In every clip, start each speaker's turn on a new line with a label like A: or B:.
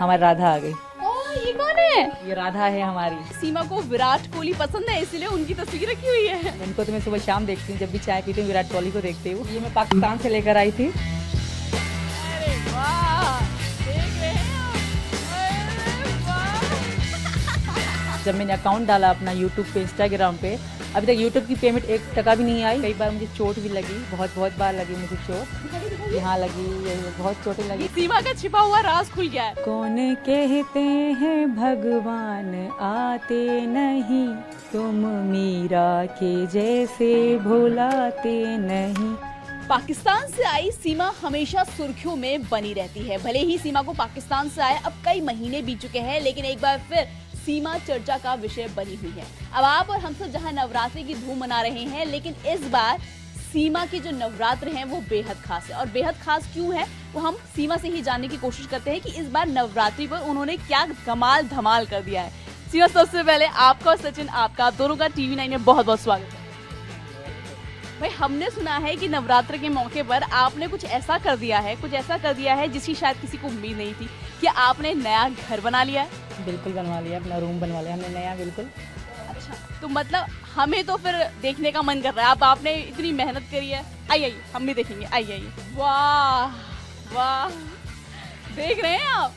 A: हमारी राधा आ गई।
B: ओह, ये कौन है?
A: ये राधा है हमारी।
B: सीमा को विराट कोहली पसंद है इसलिए उनकी तस्वीर रखी हुई है।
A: इनको तो मैं सुबह शाम देखती हूँ, जब भी चाय पीती हूँ विराट कोहली को देखती हूँ। ये मैं पाकिस्तान से लेकर आई थी।
B: अरे वाह, देख रहे हैं आप? अरे वाह।
A: जब मैंने अकाउंट डाला अपना यूट्यूब पे, इंस्टाग्राम पे, अभी तक यूट्यूब की पेमेंट 1 टका भी नहीं आई। कई बार मुझे चोट भी लगी, बहुत बार लगी मुझे चोट। यहाँ लगी, बहुत चोटें लगी।
B: सीमा का छिपा हुआ राज खुल गया है।
A: कौन कहते हैं भगवान आते नहीं, तुम मीरा के जैसे भुलाते नहीं।
B: पाकिस्तान से आई सीमा हमेशा सुर्खियों में बनी रहती है। भले ही सीमा को पाकिस्तान से आए अब कई महीने बीत चुके हैं, लेकिन एक बार फिर सीमा चर्चा का विषय बनी हुई है। अब आप और हम सब जहां नवरात्रि की धूम मना रहे हैं, लेकिन इस बार सीमा के जो नवरात्र हैं वो बेहद खास है। और बेहद खास क्यों है वो हम सीमा से ही जानने की कोशिश करते हैं कि इस बार नवरात्रि पर उन्होंने क्या कमाल धमाल कर दिया है। सीमा, सबसे पहले आपका और सचिन, आपका आप दोनों का TV9 में बहुत बहुत स्वागत है। भाई, हमने सुना है कि नवरात्र के मौके पर आपने कुछ ऐसा कर दिया है जिसकी शायद किसी को उम्मीद नहीं थी। क्या आपने नया घर बना लिया है?
A: बिल्कुल बनवा लिया, अपना रूम बनवा लिया हमने नया, बिल्कुल।
B: अच्छा, तो मतलब हमें तो फिर देखने का मन कर रहा है। अब आपने इतनी मेहनत करी है, आइए हम भी देखेंगे। आइए। वाह वाह, देख रहे हैं आप?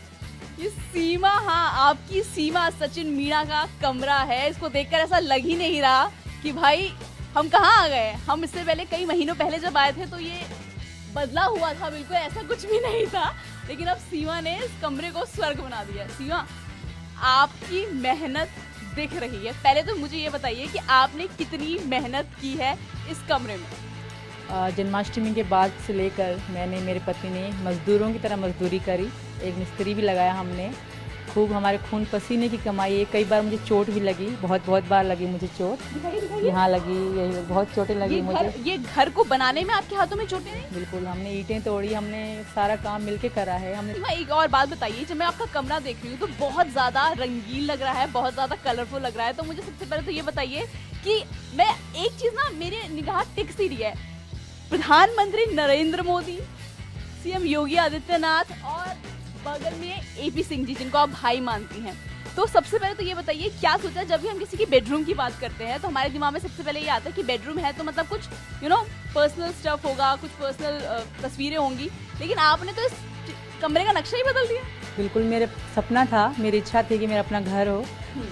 B: ये सीमा, हाँ आपकी सीमा सचिन मीणा का कमरा है। इसको देखकर ऐसा लग ही नहीं रहा कि भाई हम कहाँ आ गए। हम इससे पहले कई महीनों पहले जब आए थे तो ये बदला हुआ था, बिल्कुल ऐसा कुछ भी नहीं था। लेकिन अब सीमा ने इस कमरे को स्वर्ग बना दिया। सीमा, आपकी मेहनत दिख रही है। पहले तो मुझे ये बताइए कि आपने कितनी मेहनत की है इस कमरे में।
A: जन्माष्टमी के बाद से लेकर मैंने, मेरे पति ने मजदूरों की तरह मजदूरी करी। एक मिस्त्री भी लगाया हमने। खूब हमारे खून पसीने की कमाई है। कई बार मुझे चोट भी लगी, बहुत बार लगी मुझे चोट। यहाँ लगी, यही बहुत चोटें लगी मुझे।
B: ये घर को बनाने में आपके हाथों में चोटें नहीं?
A: बिल्कुल, हमने ईंटें तोड़ी, हमने सारा काम मिलके करा है हमने।
B: सीमा, एक और बात बताइए, जब मैं आपका कमरा देख रही हूँ तो बहुत ज्यादा रंगीन लग रहा है, बहुत ज्यादा कलरफुल लग रहा है। तो मुझे सबसे पहले तो ये बताइए कि मैं एक चीज ना मेरे निगाह टिक सी रही है। प्रधानमंत्री नरेंद्र मोदी, CM योगी आदित्यनाथ और बगल में AP सिंह जी, जिनको आप भाई मानती हैं। तो सबसे पहले तो ये बताइए, क्या सोचा जब भी हम किसी की बेडरूम की बात करते हैं तो हमारे दिमाग में सबसे पहले ये आता है कि बेडरूम है तो मतलब कुछ पर्सनल स्टफ होगा, कुछ पर्सनल तस्वीरें होंगी। लेकिन आपने तो इस कमरे का नक्शा ही बदल दिया।
A: बिल्कुल, मेरे सपना था, मेरी इच्छा थी कि मेरा अपना घर हो।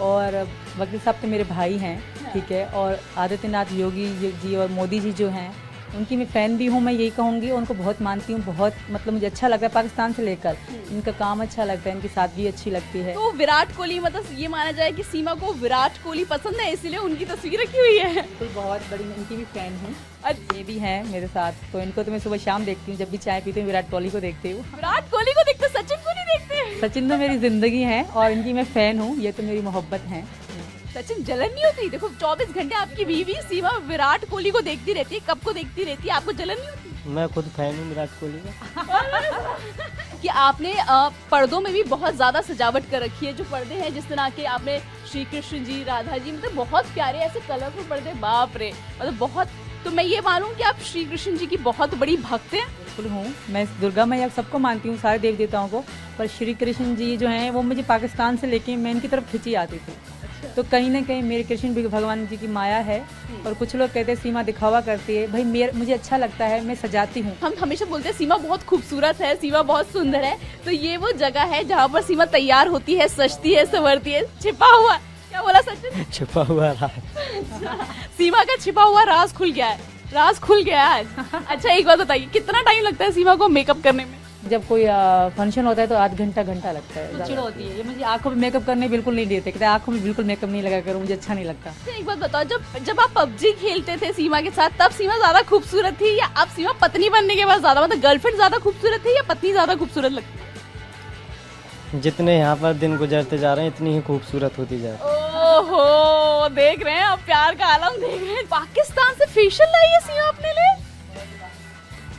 A: और वकील साहब तो मेरे भाई हैं, ठीक है। और आदित्यनाथ योगी जी और मोदी जी जो हैं, उनकी मैं फ़ैन भी हूँ। मैं यही कहूँगी, उनको बहुत मानती हूँ, बहुत मतलब मुझे अच्छा लगता है पाकिस्तान से लेकर। इनका काम अच्छा लगता है, इनकी सादगी अच्छी लगती है।
B: तो विराट कोहली, मतलब ये माना जाए कि सीमा को विराट कोहली पसंद है इसलिए उनकी तस्वीर रखी हुई है।
A: बिल्कुल, बहुत बड़ी इनकी भी फ़ैन हूँ। ये भी हैं मेरे साथ, तो इनको तो मैं सुबह शाम देखती हूँ, जब भी चाय पीती हूँ विराट कोहली को देखती हूँ।
B: विराट कोहली को देखते, सचिन को नहीं देखते?
A: सचिन तो मेरी ज़िंदगी है और इनकी मैं फ़ैन हूँ, ये तो मेरी मोहब्बत है।
B: सचिन, जलन नहीं होती? देखो 24 घंटे आपकी बीवी सीमा विराट कोहली को देखती रहती है, कब को देखती रहती है, आपको जलन नहीं होती?
C: मैं खुद फैन हूँ विराट कोहली का।
B: कि आपने पर्दों में भी बहुत ज्यादा सजावट कर रखी है। जो पर्दे हैं जिस तरह के, आपने श्री कृष्ण जी, राधा जी, मतलब बहुत प्यारे ऐसे कलरफुल पर्दे, बाप रे, मतलब बहुत। तो मैं ये मानूं कि आप श्री कृष्ण जी की बहुत बड़ी भक्त हैं?
A: बिल्कुल हूँ, मैं दुर्गा मैया सबको मानती हूँ, सारे देव देवताओं को। पर श्री कृष्ण जी जो हैं वो मुझे पाकिस्तान से लेके मैं इनकी तरफ खिंची आती थी। तो कहीं ना कहीं मेरे कृष्ण भी भगवान जी की माया है। और कुछ लोग कहते हैं सीमा दिखावा करती है, भाई मुझे अच्छा लगता है, मैं सजाती हूँ।
B: हम हमेशा बोलते हैं सीमा बहुत खूबसूरत है, सीमा बहुत सुंदर है। तो ये वो जगह है जहाँ पर सीमा तैयार होती है, सजती है, संवरती है। छिपा हुआ, क्या बोला सचिन?
C: छुपा हुआ राज।
B: सीमा का छिपा हुआ राज खुल गया है, राज खुल गया है आज। अच्छा, एक बात बताइए, कितना टाइम लगता है सीमा को मेकअप करने में?
A: जब कोई फंक्शन होता है तो आध घंटा लगता है।
B: चिड़ होती है।
A: ये मुझे आंखों में मेकअप करने बिल्कुल नहीं देते, कहते आंखों में बिल्कुल मेकअप नहीं लगा करो, मुझे अच्छा नहीं लगता।
B: अच्छा, एक बात बताओ, जब आप PUBG खेलते थे सीमा के साथ, तब सीमा ज्यादा खूबसूरत थी या अब सीमा पत्नी बनने के बाद ज्यादा, मतलब गर्लफ्रेंड ज्यादा खूबसूरत थी या पत्नी ज्यादा खूबसूरत लगती है?
C: जितने यहाँ पर दिन गुजरते जा रहे हैं इतनी ही खूबसूरत होती जा रही है।
B: ओहो, देख रहे हैं आप, प्यार का आलम देख रहे हैं। पाकिस्तान से फेशियल लाई है सीमा अपने लिए?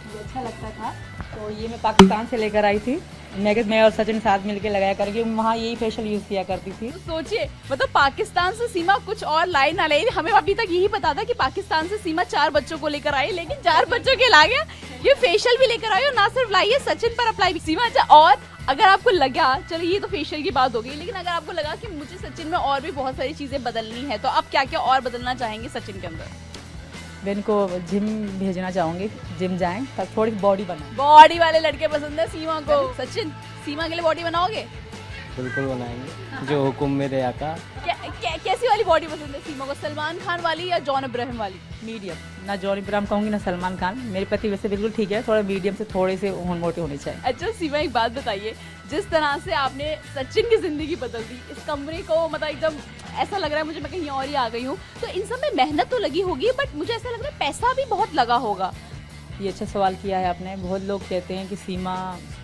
A: मुझे अच्छा लगता था तो ये मैं पाकिस्तान से लेकर आई थी। मैं और सचिन साथ मिलके लगाया करके वहाँ यही फेशियल यूज किया करती थी।
B: तो सोचिए, मतलब पाकिस्तान से सीमा कुछ और लाई ना लाई, हमें अभी तक यही पता था कि पाकिस्तान से सीमा 4 बच्चों को लेकर आई, लेकिन 4 बच्चों के ला गया, ये फेशियल भी लेकर आई और ना सिर्फ लाई है, सचिन पर अप्लाई भी। सीमा, अच्छा, और अगर आपको लगा, चलो ये तो फेशियल की बात हो गई, लेकिन अगर आपको लगा कि मुझे सचिन में और भी बहुत सारी चीजें बदलनी है, तो आप क्या क्या और बदलना चाहेंगे सचिन के अंदर?
A: मैं इनको जिम भेजना चाहूँगी, जिम जाएं ताकि थोड़ी बॉडी बनाए।
B: बॉडी वाले लड़के पसंद है सीमा को। सचिन, सीमा के लिए बॉडी बनाओगे?
C: बिल्कुल बनाएंगे, जो हुक्म मेरे आका।
B: कैसी वाली बॉडी पसंद है सीमा को, सलमान खान वाली या जॉन अब्राहम वाली?
A: मीडियम, ना जॉन इब्राहिम कहूँगी ना सलमान खान। मेरे पति वैसे बिल्कुल ठीक है, थोड़ा मीडियम से थोड़े से मोटे होने चाहिए।
B: अच्छा सीमा, एक बात बताइए, जिस तरह से आपने सचिन की जिंदगी बदल दी, इस कमरे को मतलब एकदम ऐसा लग रहा है मुझे मैं कहीं और ही आ गई हूँ, तो इन सब में मेहनत तो लगी होगी, बट मुझे ऐसा लग रहा है पैसा भी बहुत लगा होगा।
A: ये अच्छा सवाल किया है आपने। बहुत लोग कहते हैं कि सीमा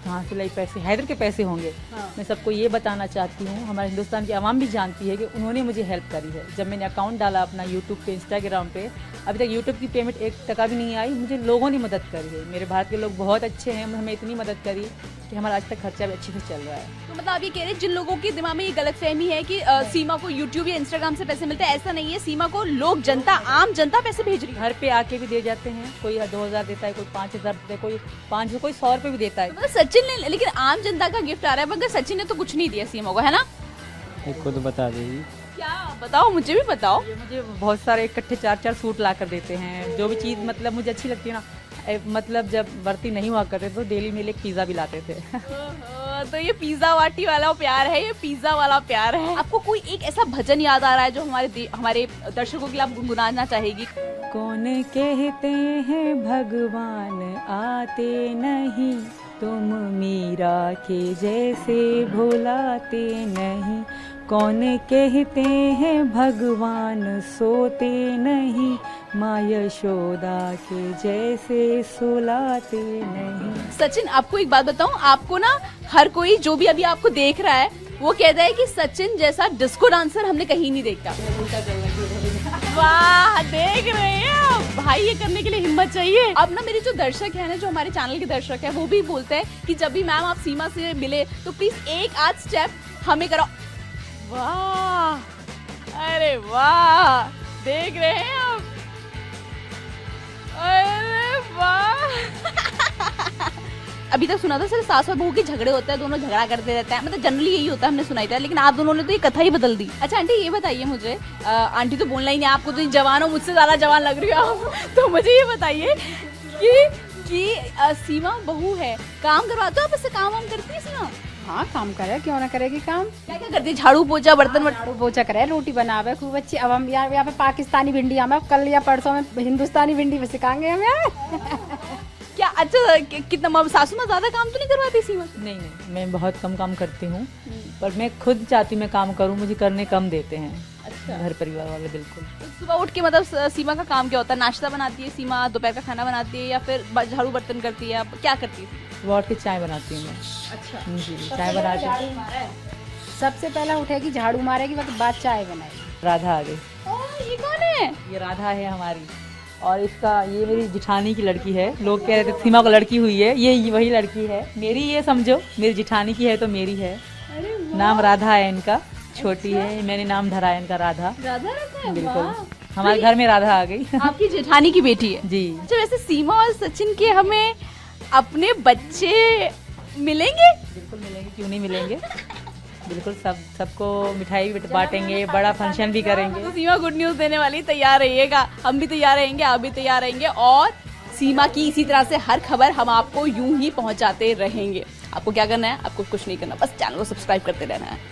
A: कहाँ से लाई पैसे, हैदर के पैसे होंगे।
B: हाँ।
A: मैं सबको ये बताना चाहती हूँ, हमारे हिंदुस्तान की आवाम भी जानती है कि उन्होंने मुझे हेल्प करी है। जब मैंने अकाउंट डाला अपना यूट्यूब पे, इंस्टाग्राम पे, अभी तक यूट्यूब की पेमेंट 1 टका भी नहीं आई। मुझे लोगों ने मदद करी है। मेरे भारत के लोग बहुत अच्छे हैं, हमें इतनी मदद करी कि हमारा आज तक खर्चा भी अच्छे से चल रहा है।
B: तो मतलब आप ये कह रहे हैं जिन लोगों के दिमाग में ये गलतफहमी है कि सीमा को यूट्यूब या इंस्टाग्राम से पैसे मिलते हैं, ऐसा नहीं है। सीमा को लोग, जनता, आम जनता पैसे भेज रही है।
A: घर पे आके भी दे जाते हैं, कोई 2000 देता है, कोई 5000 देता है, कोई 500, कोई 100 रुपये भी देता है।
B: मतलब सचिन ने, लेकिन आम जनता का गिफ्ट आ रहा है, मगर सचिन ने तो कुछ नहीं दिया सीमा को, है ना?
C: ये खुद बता देगी।
B: क्या बताओ, मुझे भी बताओ।
A: ये मुझे बहुत सारे इकट्ठे 4-4 सूट ला कर देते हैं। जो भी चीज़ मतलब मुझे अच्छी लगती है ना, मतलब जब भर्ती नहीं हुआ करते तो डेली मेरे लिए पिज़्ज़ा भी लाते थे।
B: तो ये पिज्जा वाटी वाला प्यार है, ये पिज्जा वाला प्यार है। आपको कोई एक ऐसा भजन याद आ रहा है जो हमारे दर्शकों के लिए आप गुनगुनाना चाहेगी?
A: कौन कहते हैं भगवान आते नहीं, तुम मीरा के जैसे भुलाते नहीं। कौन कहते हैं भगवान सोते नहीं, माँ यशोदा के जैसे सुलाते नहीं।
B: सचिन, आपको एक बात बताऊं, आपको ना हर कोई जो भी अभी आपको देख रहा है वो कहता है कि सचिन जैसा डिस्को डांसर हमने कहीं नहीं देखा। वाह, देख रहे हैं आप भाई, ये करने के लिए हिम्मत चाहिए। अब ना मेरे जो दर्शक है ना, जो हमारे चैनल के दर्शक है, वो भी बोलते हैं कि जब भी मैम आप सीमा से मिले तो प्लीज एक आध स्टेप हमें कराओ। वाह, अरे वाह, देख रहे हैं आप, अरे वाह। अभी तक सुना था सिर्फ सास और बहू के झगड़े होते हैं, दोनों झगड़ा करते रहते हैं, मतलब जनरली यही होता है, हमने सुनाई था। लेकिन आप दोनों ने तो ये कथा ही बदल दी। अच्छा आंटी, ये बताइए मुझे, आंटी तो बोलना ही नहीं, आपको तो जवान हो, मुझसे ज्यादा जवान लग रही हो आप। तो मुझे ये बताइए कि सीमा बहू है, काम करवाते हो आप इससे? काम वाम करती है सीमा?
D: हाँ, काम करे, क्यों ना करेगी काम।
B: क्या क्या करती है? झाड़ू पोछा, बर्तन
D: झाड़ू पोछा करे, रोटी बनावे खूब अच्छी। अब हम यहाँ पे पाकिस्तानी भिंडी, हमें कल या परसों में हिंदुस्तानी भिंडी में सिखाएंगे हमें।
B: क्या? अच्छा, कितना सासू माँ ज्यादा काम तो नहीं करवाती सीमा?
A: नहीं, मैं बहुत कम काम करती हूँ, पर मैं खुद चाहती हूँ मैं काम करूँ, मुझे करने कम देते हैं। अच्छा, घर परिवार वाले बिल्कुल।
B: तो सुबह उठ के मतलब सीमा का काम क्या होता है? नाश्ता बनाती है सीमा, दोपहर का खाना बनाती है, या फिर झाड़ू बर्तन करती है? क्या करती है?
A: सुबह उठ के चाय बनाती हूँ मैं।
B: अच्छा
A: जी, चाय बनाती हूँ।
D: सबसे पहला उठेगी, झाड़ू मारेगी, बाद चाय बनाएगी।
A: राधा आ गई।
B: ये कौन है?
A: ये राधा है हमारी, और इसका ये मेरी जिठानी की लड़की है। लोग कह रहे थे सीमा को लड़की हुई है, ये वही लड़की है मेरी। ये समझो मेरी जिठानी की है तो मेरी है। नाम राधा है इनका, छोटी है, मैंने नाम धरा है इनका राधा।
B: राधा रखा है?
A: बिल्कुल, हमारे घर में राधा आ गई।
B: आपकी जेठानी की बेटी है
A: जी।
B: अच्छा, वैसे सीमा और सचिन के हमें अपने बच्चे मिलेंगे?
A: बिल्कुल मिलेंगे, क्यों नहीं मिलेंगे। बिल्कुल, सबको मिठाई बांटेंगे, बड़ा फंक्शन भी करेंगे।
B: तो सीमा गुड न्यूज देने वाली, तैयार रहिएगा। हम भी तैयार रहेंगे, आप भी तैयार रहेंगे, और सीमा की इसी तरह से हर खबर हम आपको यूं ही पहुंचाते रहेंगे। आपको क्या करना है? आपको कुछ नहीं करना, बस चैनल को सब्सक्राइब करते रहना है।